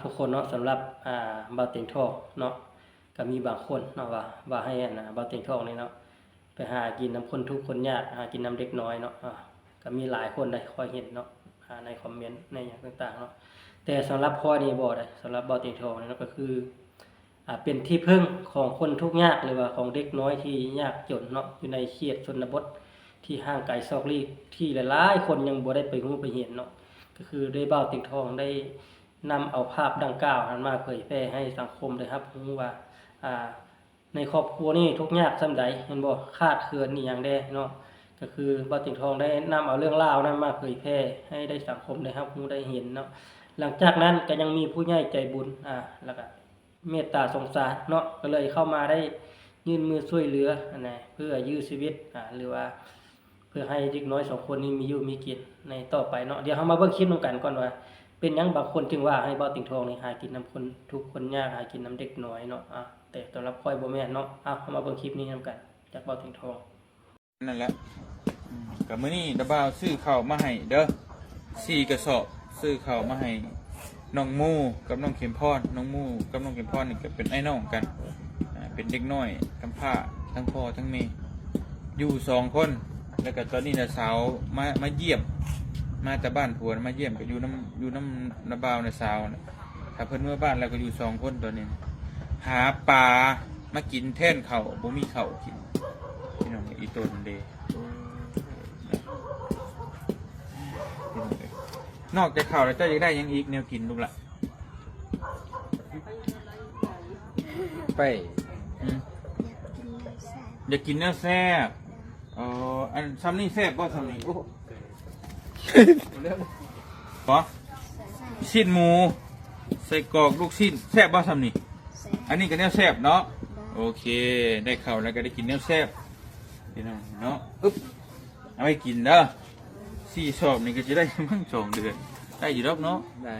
ทุกคนเนาะสำหรับบ่าวเต็งทองเนาะก็มีบางคนเนาะว่าให้บ่าวเต็งทองนี่เนาะไปหากินน้ำคนทุกข์คนยากหากินน้ำเด็กน้อยเนาะก็มีหลายคนได้คอยเห็นเนาะในคอมเมนต์ในอย่างต่างๆเนาะแต่สำหรับพ่อนี่บ่ได้สำหรับบ่าวเต็งทองนี่เนาะก็คือเป็นที่พึ่งของคนทุกข์ยากหรือว่าของเด็กน้อยที่ยากจนเนาะอยู่ในเขตชนบทที่ห่างไกลซอกลีกที่หลายๆคนยังบ่ได้ไปรู้ไปเห็นเนาะก็คือได้บ่าวเต็งทองได้นำเอาภาพดังกล่าวนั้นมาเผยแพร่ให้สังคมได้รับรู้ว่าในครอบครัวนี่ทุกข์ยากส่ำใดเห็นบ่ขาดเขินนี่อย่างใดเนาะก็คือบ่าวเต็งทองได้นำเอาเรื่องราวนั้นมาเผยแพร่ให้ได้สังคมได้รับรู้ได้เห็นเนาะหลังจากนั้นก็ยังมีผู้ใหญ่ใจบุญแล้วก็เมตตาสงสารเนาะก็เลยเข้ามาได้ยื่นมือช่วยเหลือเพื่อยื้อชีวิตหรือว่าเพื่อให้เด็กน้อย2คนนี้มีอยู่มีกินในต่อไปเนาะเดี๋ยวเฮามาเบิ่งคลิปนำกันก่อนว่าเป็นหยังบางคนจึงว่าให้บ่าวเต็งทองนี่หากินน้ำคนทุกคนยากหากินน้ำเด็กน้อยเนาะแต่สำหรับค่อยบ่แม่นเนาะเฮามาเบิ่งคลิปนี้นำกันจากบ่าวเต็งทองนั่นแหละกับมื้อนี้ดาบ่าวซื้อข้าวมาให้เด้อ4กระสอบซื้อข้าวมาให้น้องมูกับน้องเข็มพรน้องมูกับน้องเข็มพรนี่ก็เป็นไอ้น้องกันเป็นเด็กน้อยกำพร้าทั้งพ่อทั้งแม่อยู่2คนแล้วก็ตอนนี้น่ะสาวมาเยี่ยมมาแต่บ้านผัวมาเยี่ยมก็อยู่น้ำนาบ่าวน่ะสาวน่ะถ้าเพิ่นเมื่อบ้านแล้วก็อยู่2คนตอนนี้หาปลามากินแทนข้าวบ่มีข้าวกินพี่น้องอีต้นเด้นอกจากข้าวแล้วเจ้าอยากได้ยังอีกแนวกินลูกละไปอยากกินเนื้อแซ่บอันซ้ำนี่แซ่บป่ะซ้ำนี่โอ้ปะชิ้นหมูใส่กรอกลูกชิ้นแซ่บป่ะซ้ำนี่อันนี้ก็เนื้อแซ่บเนาะโอเคได้ข้าวแล้วก็ได้กินเนื้อแซ่บพี่น้องเนาะเอาไปกินเด้อ4 สอบนี่ก็จะได้มั่ง2 เดือนได้อยู่รอบเนาะได้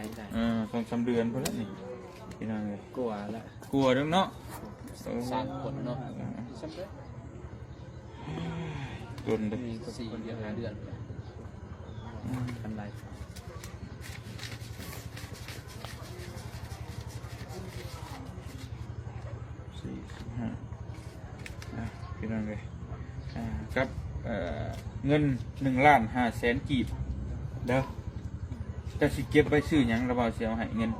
2-3 เดือนพอแล้วนี่พี่น้องเลยกลัวละกลัวเรื่องเนาะ3 คนเนาะจนเลย4 เดือน5 เดือนทำไรพี่น้องเลยครับเงิน1,500,000 กีบเด้อจะสิเก็บไปซื้อหยังระบาเสียวให้เงิน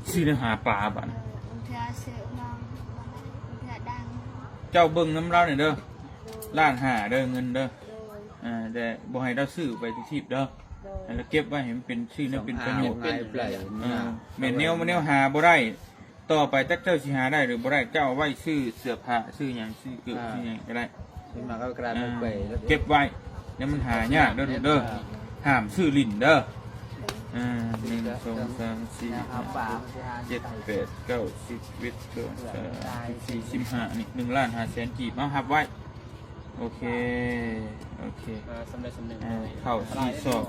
ซื้อหาปลาบัดเจ้าเบิ่งน้ำเล่าหน่อยเด้อ1,500,000เด้อเงินเด้อแต่บ่ให้เราซื้อไปทิพย์เด้อแล้วเก็บไว้ให้มันเป็นชื่อเนี่ยเป็นประโยชน์แม่นแนวหาบ่ได้ต่อไปจักเจ้าสิหาได้หรือบ่ได้เจ้าไว้ซื้อเสื้อผ้าซื้อหยังซื้อเกือบซื้อหยังก็ได้มาก็กระดาษไปเก็บไว้เนี่ยมันหายากเด้อห้ามซื้อลิ้นเด้อ1 2 3 4 5 7 8 9 10 11 12 13 14 15นี่1,500,000 กีบเอาหับไว้โอเคสำเร็จเข้า4 สอบ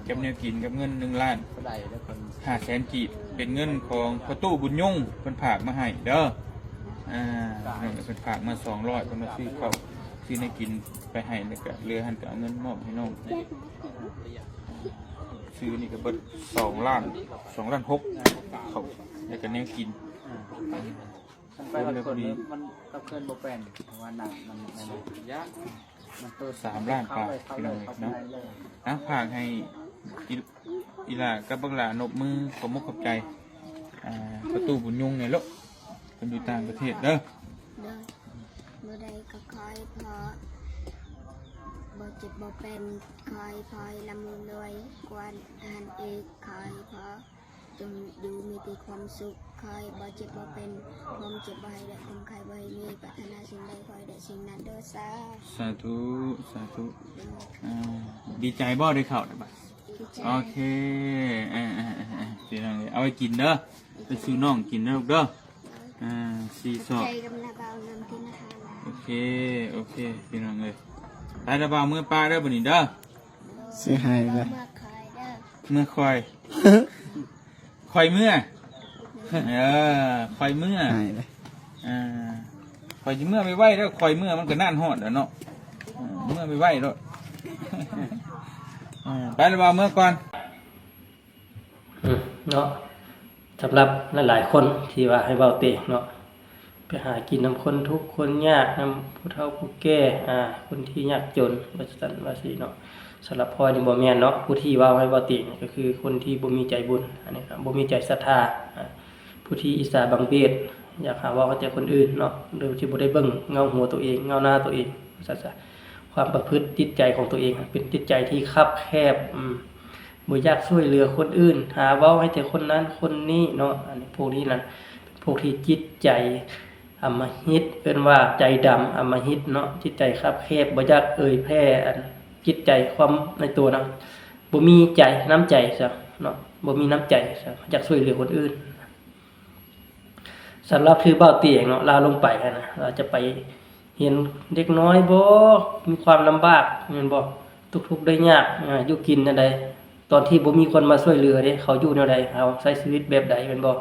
กับแนวกินกับเงิน1,500,000 กีบเป็นเงินของพ่อตู้บุญยงเพิ่นฝากมาให้เด้อเพิ่นฝากมา200เพิ่นมาซื้อข้าวซื้อในกินไปให้แล้วก็เหลือหันก็เอาเงินมอบให้น้องซื้อนี่ก็เบิด2,600,000เขาแล้วก็แนวกินไปวันคนมันก็เกินบ่แปลนว่าหนักมันยากมันตัว3,000,000 บาทพี่น้องเนาะฝากให้อีหล่ากับบักหลานบมือขอบมุกขอบใจประตูบุญยงเนี่ยลูกคนอยู่ต่างประเทศเด้อเมื่อใดก็คอยพอบ่เจ็บบ่เป็นคอยพอยลำมือรวยกวนหันอีกคอยพอจงอยู่มีแต่ความสุขคอยบ่เจ็บบ่เป็นความเจ็บบ่ให้ได้ความใครบ่ให้มีปรารถนาสิ่งใดคอยได้สิ่งนั้นเด้อสาธุดีใจบ่ได้เข้าได้บ่โอเคพี่น้องเอาไปกินเด้อไปซื้อน้องกินนะลูกเด้อ4 สอบโอเคพี่น้องเลยไประบาเมื่อปลาได้บ่นี่เด้อสิให้เด้อเมื่อคอยคอยเมื่อคอยเมื่อคอยเมื่อไม่ไหวแล้วคอยเมื่อมันก็น่านหอดแล้วเนาะเมื่อไม่ไหวแล้ว ไปแล้วบ่าวเมื่อก่อน เนาะสำหรับหลายๆคนที่ว่าให้เว้าเตะเนาะไปหากินนำคนทุกข์คนยากนำผู้เฒ่าผู้แก่คนที่ยากจนว่าซั่นว่าซี่เนาะสำหรับพ่อนี่บ่แม่นเนาะผู้ที่เว้าให้เว้าเตะก็คือคนที่บ่มีใจบุญอันนี้ครับบ่มีใจศรัทธาผู้ที่อิสาบังเบศอยากหาเว้าแต่คนอื่นเนาะโดยที่บ่ได้เบิ่งเงาหัวตัวเองเงาหน้าตัวเองซั่นซะความประพฤติจิตใจของตัวเองเป็นจิตใจที่คับแคบบ่อยากช่วยเหลือคนอื่นหาเว้าให้แต่คนนั้นคนนี้เนาะอันนี้พวกนี้นั่นพวกที่จิตใจอำมหิตเอิ้นว่าใจดำอำมหิตเนาะจิตใจคับแคบบ่อยากเอ่ยแพร่อันจิตใจความในตัวนั้นบ่มีใจน้ำใจซะเนาะบ่มีน้ำใจซะอยากช่วยเหลือคนอื่นสำหรับคือเบ้าเตียงเนาะลาลงไปนะเราจะไปเห็นเด็กน้อยบ่มีความลำบากแม่นบ่ทุกข์ได้ยากอยู่กินจังได๋ตอนที่บ่มีคนมาช่วยเหลือเด้เขาอยู่แนวใดเขาใช้ชีวิตแบบใดแม่นบ่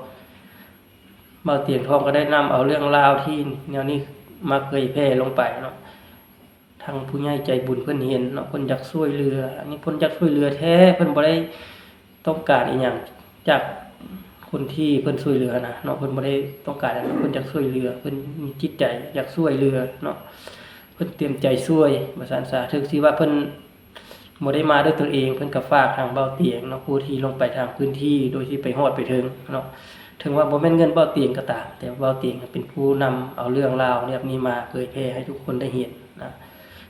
เบ้าเตียงทองก็ได้นำเอาเรื่องราวที่แนวนี้มาเผยแพร่ลงไปเนาะทางผู้ใหญ่ใจบุญเพิ่นเห็นเนาะเพิ่นอยากช่วยเหลืออันนี้เพิ่นอยากช่วยเหลือแท้เพิ่นบ่ได้ต้องการอีหยังจากคนที่เพิ่นช่วยเหลือนะเนาะเพิ่นบ่ได้ต้องการอันนั้นเพิ่นอยากช่วยเหลือเพิ่นมีจิตใจอยากช่วยเหลือเนาะเพิ่นเตรียมใจช่วยว่าซั่นซะถึงสิว่าเพิ่นบ่ได้มาด้วยตัวเองเพิ่นก็ฝากทางเบ้าเตียงเนาะผู้ที่ลงไปทางพื้นที่โดยที่ไปฮอดไปถึงเนาะถึงว่าบ่แม่นเงินเบ้าเตียงก็ตามแต่เบ้าเตียงเป็นผู้นำเอาเรื่องราวแบบนี้มาเผยแพร่ให้ทุกคนได้เห็นนะ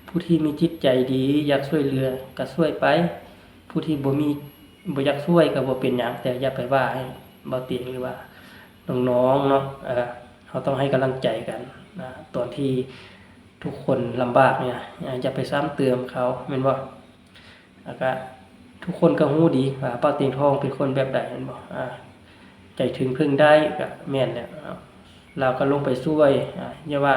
ผู้ที่มีจิตใจดีอยากช่วยเหลือก็ช่วยไปผู้ที่บ่อยากช่วยก็บ่เป็นหยังแต่อย่าไปว่าให้เบ้าเตียงหรือว่าน้องๆเนาะเขาต้องให้กำลังใจกันนะตอนที่ทุกคนลำบากเนี่ยอย่าไปซ้ำเติมเขาแม่นบ่แล้วก็ทุกคนก็ฮู้ดีว่าเบ้าเตียงทองเป็นคนแบบใดแม่นบ่ใจถึงพึ่งได้ก็แม่นแล้วเราก็ลงไปช่วยอย่าว่า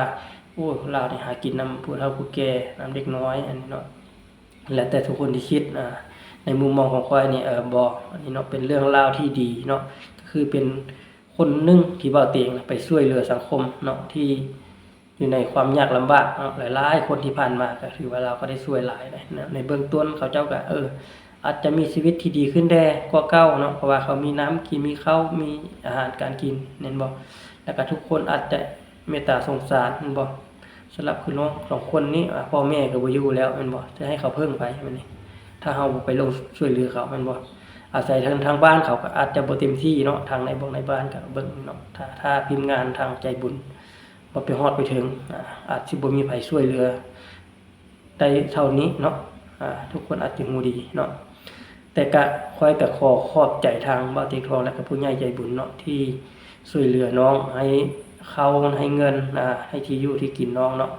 โอ้เรานี่หากินนำผู้เฒ่าผู้แก่นำเด็กน้อยอันนี้เนาะแล้วแต่ทุกคนที่คิดในมุมมองของข้อยนี่บ่อันนี้เนาะเป็นเรื่องราวที่ดีเนาะก็คือเป็นคนหนึงที่เบ้าเตียงไปช่วยเหลือสังคมเนาะที่อยู่ในความยากลำบากเนาะหลายๆคนที่ผ่านมาก็ถือว่าเราก็ได้ช่วยหลายเลยนะในเบื้องต้นเขาเจ้าก็อาจจะมีชีวิตที่ดีขึ้นได้กว่าเก่าเนาะเพราะว่าเขามีน้ำกินมีข้าวมีอาหารการกินแม่นบ่แล้วก็ทุกคนอาจจะเมตตาสงสารแม่นบ่สำหรับคือน้องสองคนนี้พ่อแม่ก็บ่อยู่แล้วแม่นบ่จะให้เขาเพิ่งไปแม่นนี่ถ้าเฮาไปลงช่วยเหลือเขาแม่นบ่อาศัยทางบ้านเขาก็อาจจะบ่เต็มที่เนาะทางในบ้านก็เบิ่งเนาะถ้าพิมพ์งานทางใจบุญบ่ไปฮอดไปถึงอาจสิบ่มีไผช่วยเหลือได้เท่านี้เนาะทุกคนอาจจะฮู้ดีเนาะแต่ก็ค่อยก็ขอขอบใจทางเบ้าเตียงทองและก็ผู้ใหญ่ใจบุญเนาะที่ช่วยเหลือน้องให้ข้าวให้เงินให้ที่อยู่ที่กินน้องเนาะ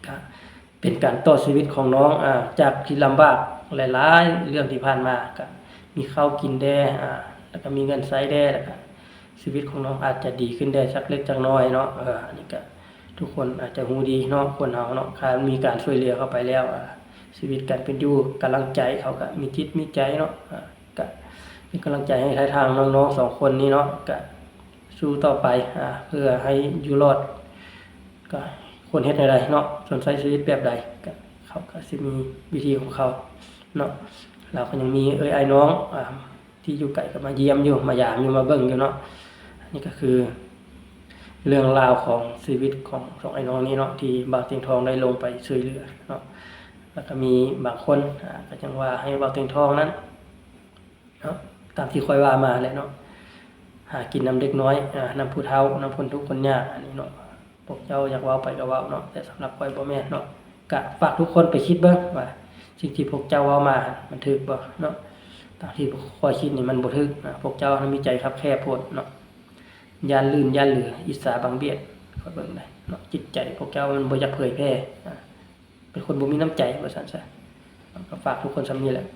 ก็เป็นการต่อชีวิตของน้องจากที่ลำบากหลายๆเรื่องที่ผ่านมาก็มีข้าวกินได้แล้วก็มีเงินใช้ได้แล้วก็ชีวิตของน้องอาจจะดีขึ้นได้สักเล็กสักน้อยเนาะอันนี้ก็ทุกคนอาจจะฮู้ดีเนาะคนเฮาเนาะถ้ามีการช่วยเหลือเข้าไปแล้วชีวิตการเป็นอยู่กำลังใจเขาก็มีจิตมีใจเนาะก็เป็นกำลังใจให้ทางน้องๆ2คนนี้เนาะก็สู้ต่อไปเพื่อให้อยู่รอดก็คนเฮ็ดได้เนาะสนใจชีวิตแบบใดก็เขาก็สิมีวิธีของเขาเนาะเราก็ยังมีไอ้น้องที่อยู่ไกลก็มาเยี่ยมอยู่มายามอยู่มาเบิ่งอยู่เนาะอันนี้ก็คือเรื่องราวของชีวิตของ2ไอ้น้องนี้เนาะที่เบ้าเตียงทองได้ลงไปช่วยเหลือเนาะแล้วก็มีบางคนก็จังว่าให้เบ้าเตียงทองนั้นเนาะตามที่ค่อยว่ามาแหละเนาะหากินนำเด็กน้อยนำผู้เฒ่านำคนทุกข์คนยากอันนี้เนาะพวกเจ้าอยากเว้าไปก็เว้าเนาะแต่สำหรับข้อยบ่แม่นเนาะก็ฝากทุกคนไปคิดเบิ่งว่าสิ่งที่พวกเจ้าเว้ามามันถูกบ่เนาะตามที่ข้อยคิดนี่มันบ่ถูกพวกเจ้ามีใจคับแคบโพดเนาะยานลื่นยานเหลืออิสาบังเบียดข้อยเบิ่งได้เนาะจิตใจพวกเจ้ามันบ่อยากเผยแพร่เป็นคนบ่มีน้ำใจว่าซั่นซะก็ฝากทุกคนซำนี้แหละ